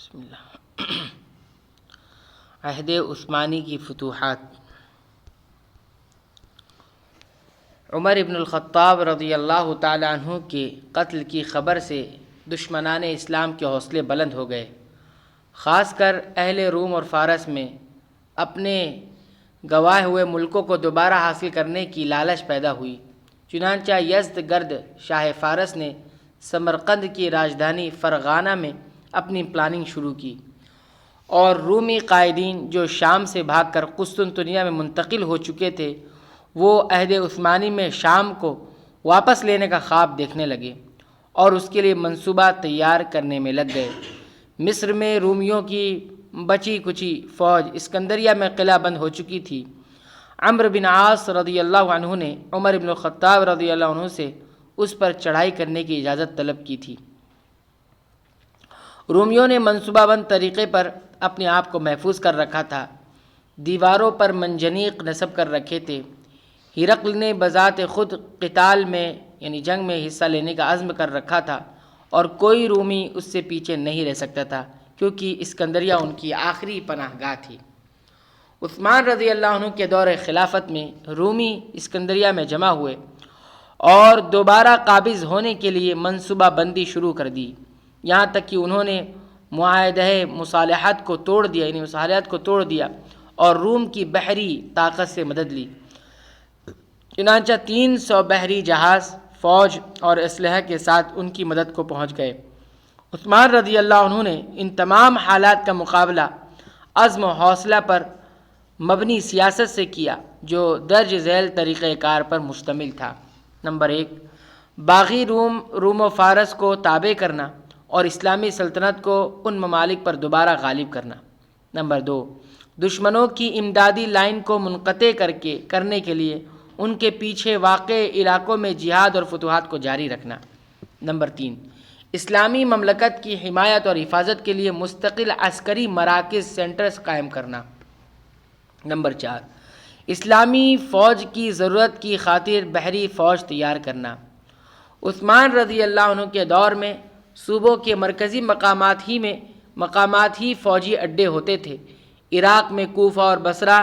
بسم اللہ۔ عہد عثمانی کی فتوحات۔ عمر ابن الخطاب رضی اللہ تعالی عنہ کے قتل کی خبر سے دشمنان اسلام کے حوصلے بلند ہو گئے، خاص کر اہل روم اور فارس میں اپنے گنوائے ہوئے ملکوں کو دوبارہ حاصل کرنے کی لالچ پیدا ہوئی۔ چنانچہ یزدگرد شاہ فارس نے سمرقند کی راجدھانی فرغانہ میں اپنی پلاننگ شروع کی، اور رومی قائدین جو شام سے بھاگ کر قسطنطنیہ میں منتقل ہو چکے تھے، وہ عہد عثمانی میں شام کو واپس لینے کا خواب دیکھنے لگے اور اس کے لیے منصوبہ تیار کرنے میں لگ گئے۔ مصر میں رومیوں کی بچی کچی فوج اسکندریہ میں قلعہ بند ہو چکی تھی۔ عمرو بن عاص رضی اللہ عنہ نے عمر بن الخطاب رضی اللہ عنہ سے اس پر چڑھائی کرنے کی اجازت طلب کی تھی۔ رومیوں نے منصوبہ بند طریقے پر اپنے آپ کو محفوظ کر رکھا تھا، دیواروں پر منجنیق نصب کر رکھے تھے۔ ہرقل نے بذات خود قتال میں یعنی جنگ میں حصہ لینے کا عزم کر رکھا تھا، اور کوئی رومی اس سے پیچھے نہیں رہ سکتا تھا، کیونکہ اسکندریہ ان کی آخری پناہ گاہ تھی۔ عثمان رضی اللہ عنہ کے دور خلافت میں رومی اسکندریہ میں جمع ہوئے اور دوبارہ قابض ہونے کے لیے منصوبہ بندی شروع کر دی، یہاں تک کہ انہوں نے معاہدہ مصالحت کو توڑ دیا اور روم کی بحری طاقت سے مدد لی۔ چنانچہ 300 بحری جہاز فوج اور اسلحہ کے ساتھ ان کی مدد کو پہنچ گئے۔ عثمان رضی اللہ عنہ نے ان تمام حالات کا مقابلہ عزم و حوصلہ پر مبنی سیاست سے کیا، جو درج ذیل طریقہ کار پر مشتمل تھا۔ نمبر 1، باغی روم و فارس کو تابع کرنا اور اسلامی سلطنت کو ان ممالک پر دوبارہ غالب کرنا۔ نمبر 2، دشمنوں کی امدادی لائن کو منقطع کرنے کے لیے ان کے پیچھے واقع علاقوں میں جہاد اور فتوحات کو جاری رکھنا۔ نمبر 3، اسلامی مملکت کی حمایت اور حفاظت کے لیے مستقل عسکری مراکز سینٹرز قائم کرنا۔ نمبر 4، اسلامی فوج کی ضرورت کی خاطر بحری فوج تیار کرنا۔ عثمان رضی اللہ عنہ کے دور میں صوبوں کے مرکزی مقامات ہی فوجی اڈے ہوتے تھے۔ عراق میں کوفہ اور بصرہ،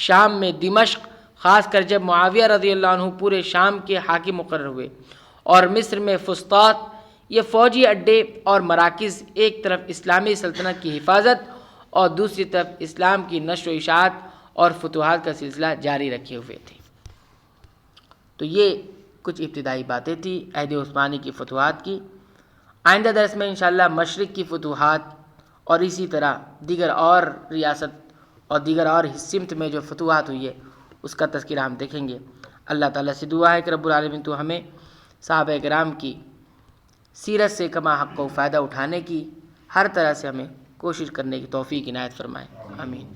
شام میں دمشق، خاص کر جب معاویہ رضی اللہ عنہ پورے شام کے حاکم مقرر ہوئے، اور مصر میں فسطاط۔ یہ فوجی اڈے اور مراکز ایک طرف اسلامی سلطنت کی حفاظت اور دوسری طرف اسلام کی نشر و اشاعت اور فتوحات کا سلسلہ جاری رکھے ہوئے تھے۔ تو یہ کچھ ابتدائی باتیں تھیں عہد عثمانی کی فتوحات کی۔ آئندہ درس میں انشاءاللہ مشرق کی فتوحات اور اسی طرح دیگر اور ریاست اور دیگر اور سمت میں جو فتوحات ہوئی ہے اس کا تذکرہ ہم دیکھیں گے۔ اللہ تعالیٰ سے دعا ہے کہ رب العالمین تو ہمیں صحابہ کرام کی سیرت سے کما حق کو فائدہ اٹھانے کی ہر طرح سے ہمیں کوشش کرنے کی توفیق عنایت فرمائے، آمین۔